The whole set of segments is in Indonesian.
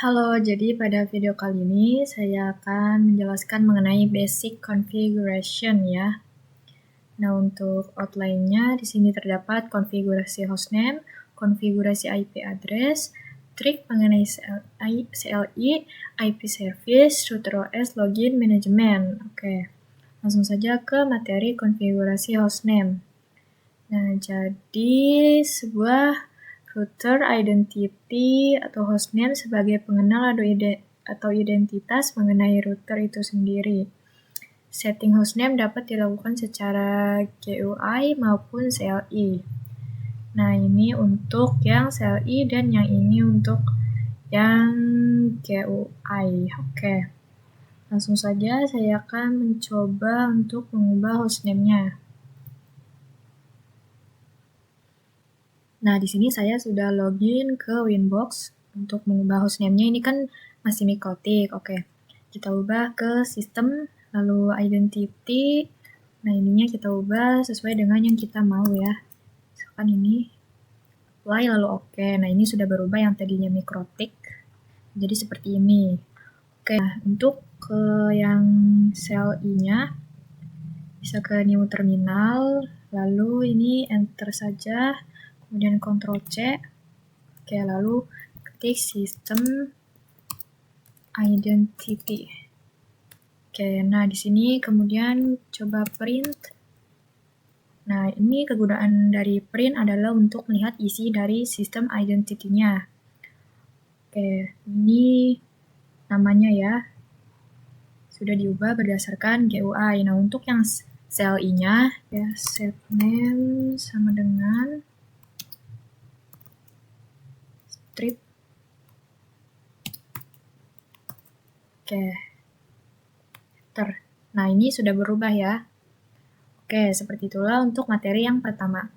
Halo, jadi pada video kali ini saya akan menjelaskan mengenai basic configuration ya. Nah, untuk outline-nya di sini terdapat konfigurasi hostname, konfigurasi IP address, trik mengenai CLI, IP service, router OS, login, manajemen. Oke, langsung saja ke materi konfigurasi hostname. Nah, jadi sebuah router identity atau hostname sebagai pengenal atau identitas mengenai router itu sendiri. Setting hostname dapat dilakukan secara GUI maupun CLI. Nah, ini untuk yang CLI dan yang ini untuk yang GUI. Oke. Langsung saja saya akan mencoba untuk mengubah hostname-nya. Nah, di sini saya sudah login ke Winbox untuk mengubah hostname-nya. Ini kan masih Mikotik. Oke, kita ubah ke sistem, lalu identity. Nah, ininya kita ubah sesuai dengan yang kita mau ya. Misalkan ini, apply lalu oke. Nah, ini sudah berubah yang tadinya Mikotik. Jadi seperti ini. Oke, nah, untuk ke yang cell I-nya, bisa ke new terminal, lalu ini enter saja, kemudian Ctrl C. Oke, lalu ketik sistem identity. Oke, nah di sini kemudian coba print. Nah, ini kegunaan dari print adalah untuk melihat isi dari sistem identity-nya. Oke, ini namanya ya. Sudah diubah berdasarkan GUI. Nah, untuk yang CLI-nya ya set name sama dengan strip. Oke. Nah, ini sudah berubah ya. Oke, seperti itulah untuk materi yang pertama.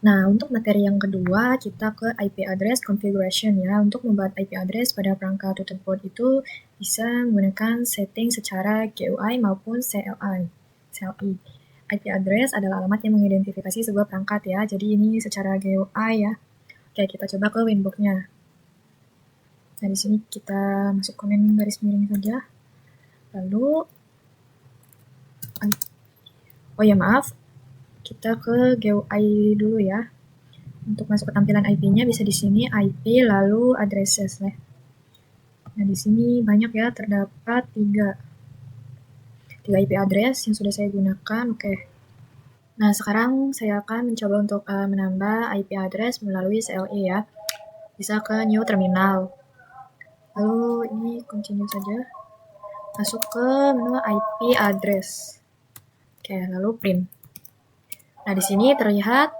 Nah, untuk materi yang kedua, kita ke IP address configuration ya. Untuk membuat IP address pada perangkat routerboard itu bisa menggunakan setting secara GUI maupun CLI. IP address adalah alamat yang mengidentifikasi sebuah perangkat ya. Jadi ini secara GUI ya. Oke, kita coba ke Winbox-nya. Nah, di sini kita masuk komen garis miring saja. Lalu, oh ya maaf, kita ke GUI dulu ya. Untuk masuk ke tampilan IP-nya bisa di sini IP lalu addresses ya. Nah, di sini banyak ya, terdapat 3 IP address yang sudah saya gunakan. Oke. Nah, sekarang saya akan mencoba untuk menambah IP address melalui CLI ya. Bisa ke new terminal. Lalu ini continue saja. Masuk ke menu IP address. Oke, lalu print. Nah, di sini terdapat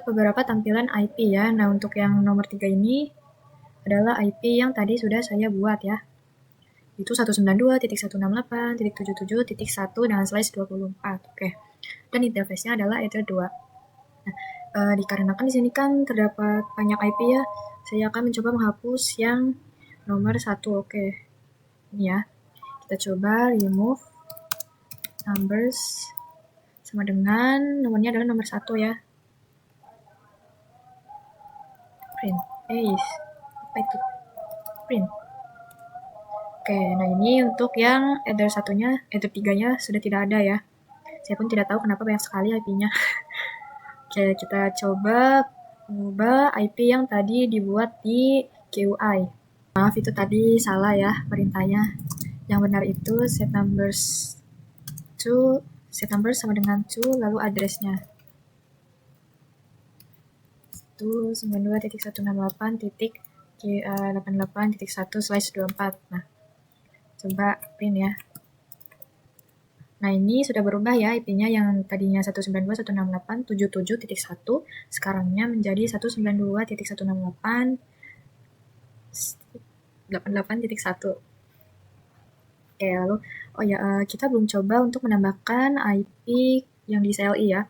beberapa tampilan IP ya. Nah, untuk yang nomor 3 ini adalah IP yang tadi sudah saya buat ya. Itu 192.168.77.1 dengan slash 24. Oke. Dan interface-nya adalah Ether 2. Nah, dikarenakan di sini kan terdapat banyak IP ya, saya akan mencoba menghapus yang nomor 1. Oke. Ini ya. Kita coba remove numbers sama dengan nomornya adalah nomor 1 ya. Print. Apa itu? Print. Oke, nah ini untuk yang Ether 1-nya, Ether 3-nya sudah tidak ada ya. Saya pun tidak tahu kenapa banyak sekali IP-nya. Oke, kita coba mengubah IP yang tadi dibuat di GUI. Maaf, itu tadi salah ya perintahnya. Yang benar itu set numbers sama dengan to, lalu address-nya. 192.168.88.1/24. Nah, coba print ya. Nah, ini sudah berubah ya IP-nya yang tadinya 192.168.77.1, sekarangnya menjadi 192.168.88.1. Oke, lalu kita belum coba untuk menambahkan IP yang di CLI ya.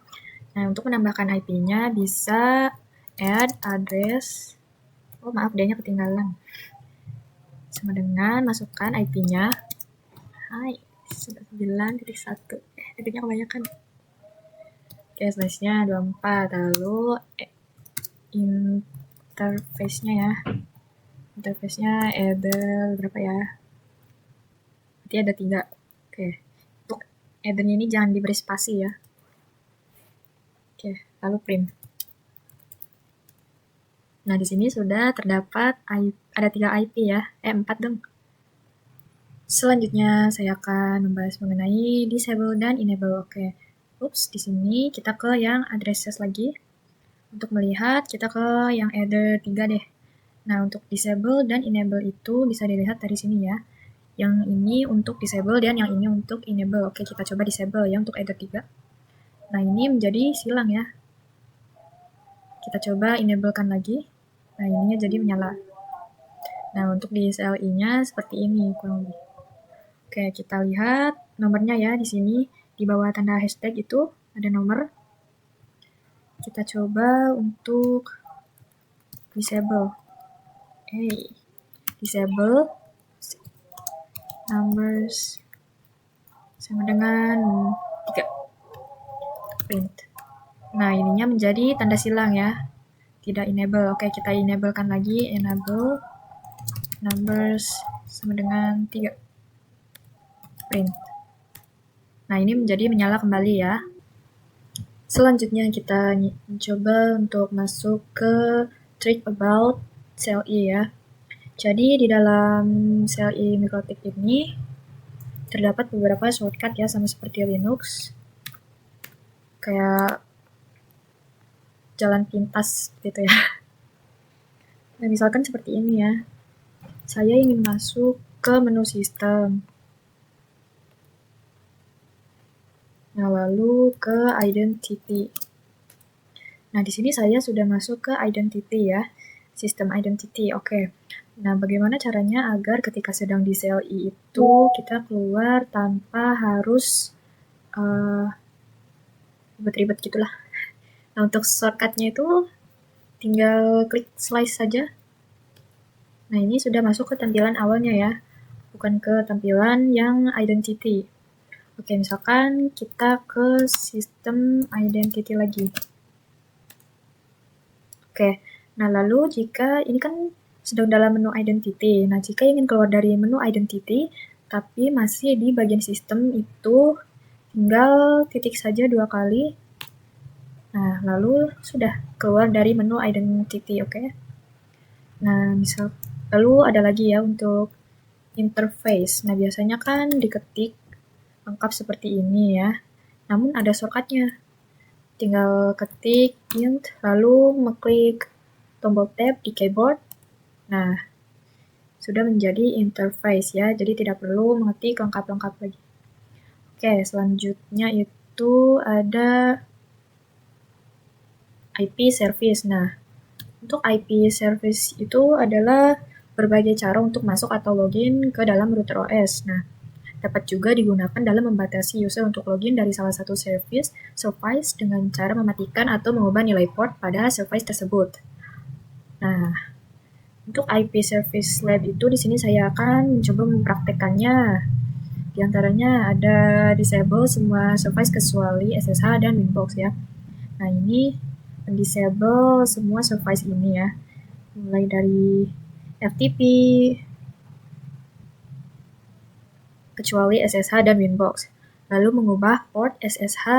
Nah, untuk menambahkan IP-nya bisa add address. Oh, maaf, D-nya ketinggalan. Sama dengan masukkan IP-nya. Hai. 9.1. Titiknya kebanyakan. Oke, slash-nya 24. Lalu interface-nya ya. Interface-nya able berapa ya? Berarti ada 3. Oke. Untuk header-nya ini jangan diberi spasi ya. Oke, lalu print. Nah, di sini sudah terdapat ada 3 IP ya. 4 dong. Selanjutnya saya akan membahas mengenai disable dan enable. Oke. Ups, di sini kita ke yang addresses lagi. Untuk melihat, kita ke yang header 3 deh. Nah, untuk disable dan enable itu bisa dilihat dari sini ya. Yang ini untuk disable dan yang ini untuk enable. Oke, kita coba disable ya untuk header 3. Nah, ini menjadi silang ya. Kita coba enablekan lagi. Nah, ininya jadi menyala. Nah, untuk di CLI-nya seperti ini kurang lebih. Oke, kita lihat nomornya ya di sini. Di bawah tanda hashtag itu ada nomor. Kita coba untuk disable. Disable numbers sama dengan 3. Print. Nah, ininya menjadi tanda silang ya. Tidak enable. Oke, kita enablekan lagi. Enable numbers sama dengan 3. Print. Nah, ini menjadi menyala kembali ya. Selanjutnya kita mencoba untuk masuk ke trick about CLI ya. Jadi di dalam CLI MikroTik ini terdapat beberapa shortcut ya, sama seperti Linux. Kayak jalan pintas gitu ya. Nah, misalkan seperti ini ya. Saya ingin masuk ke menu sistem. Nah, lalu ke identity. Nah, di sini saya sudah masuk ke identity ya. Sistem identity. Oke. Nah, bagaimana caranya agar ketika sedang di CLI itu kita keluar tanpa harus ribet-ribet gitulah. Nah, untuk shortcutnya itu tinggal klik slice saja. Nah, ini sudah masuk ke tampilan awalnya ya, bukan ke tampilan yang identity. Oke, misalkan kita ke sistem identity lagi. Oke, nah lalu jika ini kan sedang dalam menu identity. Nah, jika ingin keluar dari menu identity, tapi masih di bagian sistem itu, tinggal titik saja 2 kali. Nah, lalu sudah keluar dari menu identity, oke? Nah, misal lalu ada lagi ya untuk interface. Nah, biasanya kan diketik lengkap seperti ini ya. Namun ada shortcutnya. Tinggal ketik int, lalu mengklik tombol tab di keyboard. Nah, sudah menjadi interface ya, jadi tidak perlu mengetik lengkap-lengkap lagi. Oke, selanjutnya itu ada IP service. Nah, untuk IP service itu adalah berbagai cara untuk masuk atau login ke dalam router OS. Nah, dapat juga digunakan dalam membatasi user untuk login dari salah satu service dengan cara mematikan atau mengubah nilai port pada service tersebut. Nah, untuk IP Service Lab itu di sini saya akan mencoba mempraktekannya. Di antaranya ada disable semua service kecuali SSH dan Winbox ya. Nah, ini disable semua service ini ya. Mulai dari FTP, kecuali SSH dan Winbox. Lalu mengubah port SSH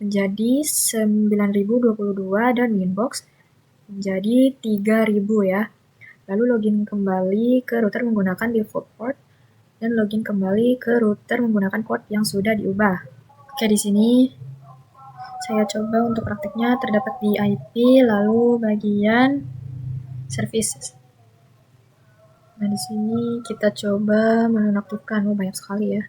menjadi 9022 dan Winbox menjadi 3000 ya. Lalu login kembali ke router menggunakan default port dan login kembali ke router menggunakan port yang sudah diubah. Oke, di sini saya coba untuk prakteknya terdapat di IP lalu bagian services. Nah, di sini kita coba menonaktifkan, banyak sekali ya.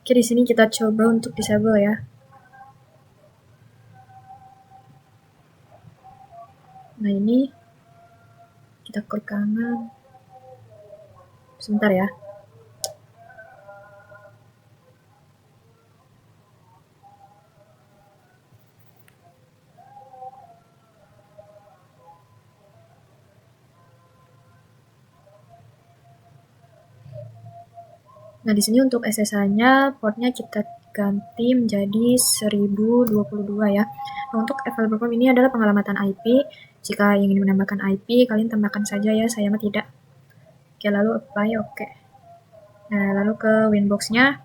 Oke, di sini kita coba untuk disable ya. Nah, ini kita klik kanan. Sebentar ya. Nah, di sini untuk SSH-nya, portnya kita ganti menjadi 1022 ya. Nah, untuk available form ini adalah pengalamatan IP. Jika ingin menambahkan IP, kalian tambahkan saja ya, saya mah tidak. Oke, lalu apply, oke. Nah, lalu ke Winbox-nya.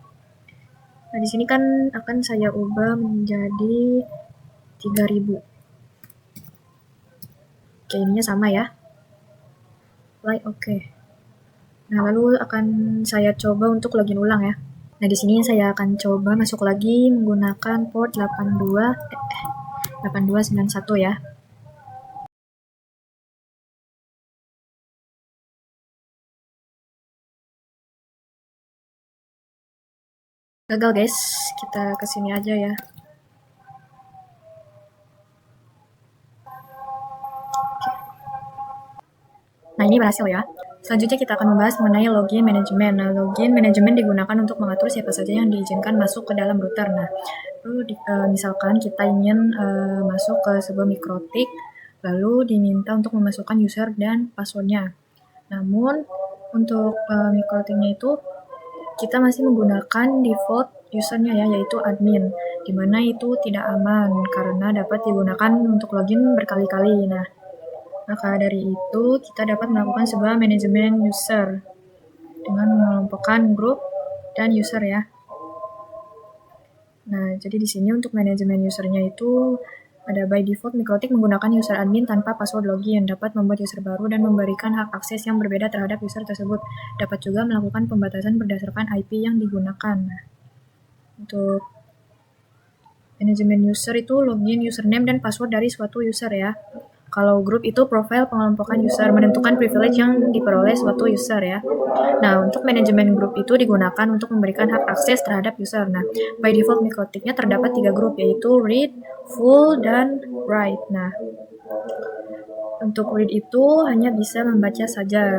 Nah, di sini kan akan saya ubah menjadi 3000. Oke, ininya sama ya. Apply, oke. Nah, lalu akan saya coba untuk login ulang ya. Nah, di sini saya akan coba masuk lagi menggunakan port 8291 ya. Gagal guys, kita kesini aja ya. Nah, ini berhasil ya. Selanjutnya kita akan membahas mengenai login manajemen. Nah, login manajemen digunakan untuk mengatur siapa saja yang diizinkan masuk ke dalam router. Nah, misalkan kita ingin masuk ke sebuah mikrotik, lalu diminta untuk memasukkan user dan passwordnya. Namun, untuk mikrotiknya itu kita masih menggunakan default usernya ya, yaitu admin, di mana itu tidak aman karena dapat digunakan untuk login berkali-kali. Nah, maka dari itu kita dapat melakukan sebuah manajemen user dengan mengelompokkan grup dan user ya. Nah, jadi di sini untuk manajemen usernya itu ada by default mikrotik menggunakan user admin tanpa password login, dapat membuat user baru dan memberikan hak akses yang berbeda terhadap user tersebut. Dapat juga melakukan pembatasan berdasarkan IP yang digunakan. Nah, untuk manajemen user itu login, username, dan password dari suatu user ya. Kalau grup itu profil pengelompokan user, menentukan privilege yang diperoleh suatu user ya. Nah, untuk manajemen grup itu digunakan untuk memberikan hak akses terhadap user. Nah, by default mikrotiknya terdapat 3 grup, yaitu read, full, dan write. Nah, untuk read itu hanya bisa membaca saja.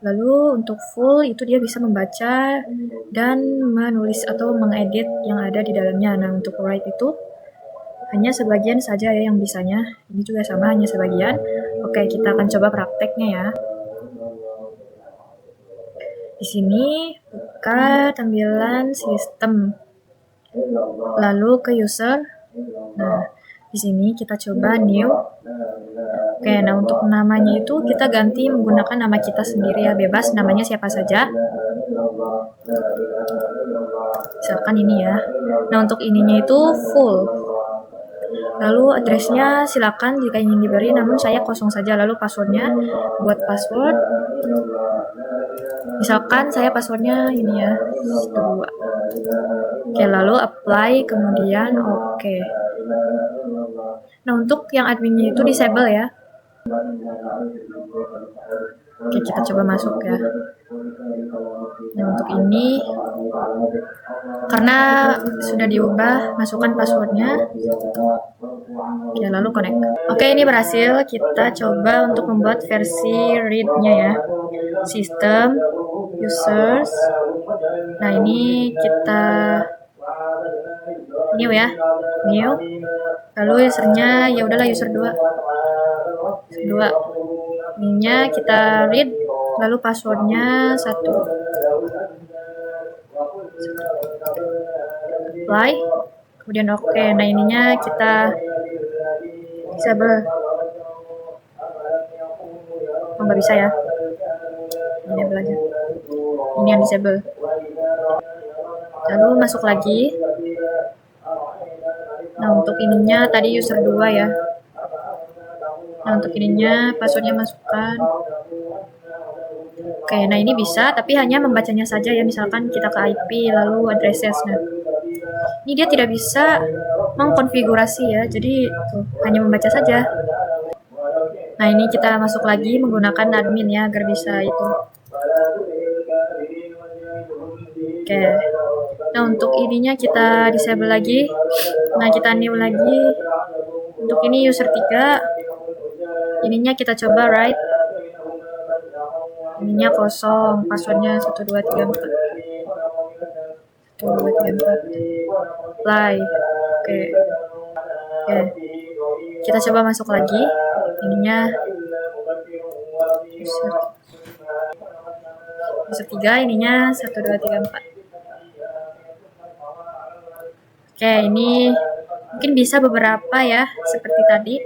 Lalu untuk full itu dia bisa membaca dan menulis atau mengedit yang ada di dalamnya. Nah, untuk write itu hanya sebagian saja ya yang bisanya. Ini juga sama, hanya sebagian. Oke, kita akan coba prakteknya ya. Di sini buka tampilan sistem. Lalu ke user. Nah, di sini kita coba new. Oke, nah untuk namanya itu kita ganti menggunakan nama kita sendiri ya, bebas namanya siapa saja. Misalkan ini ya. Nah, untuk ininya itu full. Lalu addressnya silakan jika ingin diberi, namun saya kosong saja. Lalu passwordnya, buat password. Misalkan saya passwordnya ini ya, 2. Oke, lalu apply, kemudian oke. Nah, untuk yang adminnya itu disable ya. Oke, kita coba masuk ya. Nah, untuk ini karena sudah diubah, masukkan passwordnya. Oke, lalu connect. Oke, ini berhasil. Kita coba untuk membuat versi read-nya ya. System, users. Nah, ini kita new ya. New. Lalu usernya ya udahlah user 2. Ininya kita read, lalu passwordnya 1. Apply, kemudian oke. Nah, ininya kita disable. Oh, nggak bisa ya. Disable aja. Ini yang disable. Lalu masuk lagi. Nah, untuk ininya tadi user 2 ya. Nah, untuk ininya passwordnya masukkan. Oke, nah ini bisa, tapi hanya membacanya saja ya. Misalkan kita ke IP, lalu addresses. Nah, ini dia tidak bisa mengkonfigurasi ya. Jadi tuh, hanya membaca saja. Nah, ini kita masuk lagi menggunakan admin ya, agar bisa itu. Oke. Nah, untuk ininya kita disable lagi. Nah, kita new lagi. Untuk ini user 3. Ininya kita coba write. Ininya kosong, passwordnya 1234. 1234. Apply. Oke. Kita coba masuk lagi. Ininya user. user 3, ininya 1, 2, 3, 4. Oke, ini mungkin bisa beberapa ya, seperti tadi.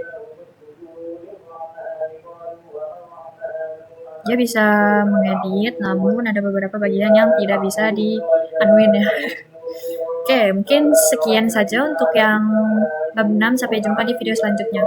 Dia bisa mengedit, namun ada beberapa bagian yang tidak bisa di-anuin ya. Oke, mungkin sekian saja untuk yang bab 6. Sampai jumpa di video selanjutnya.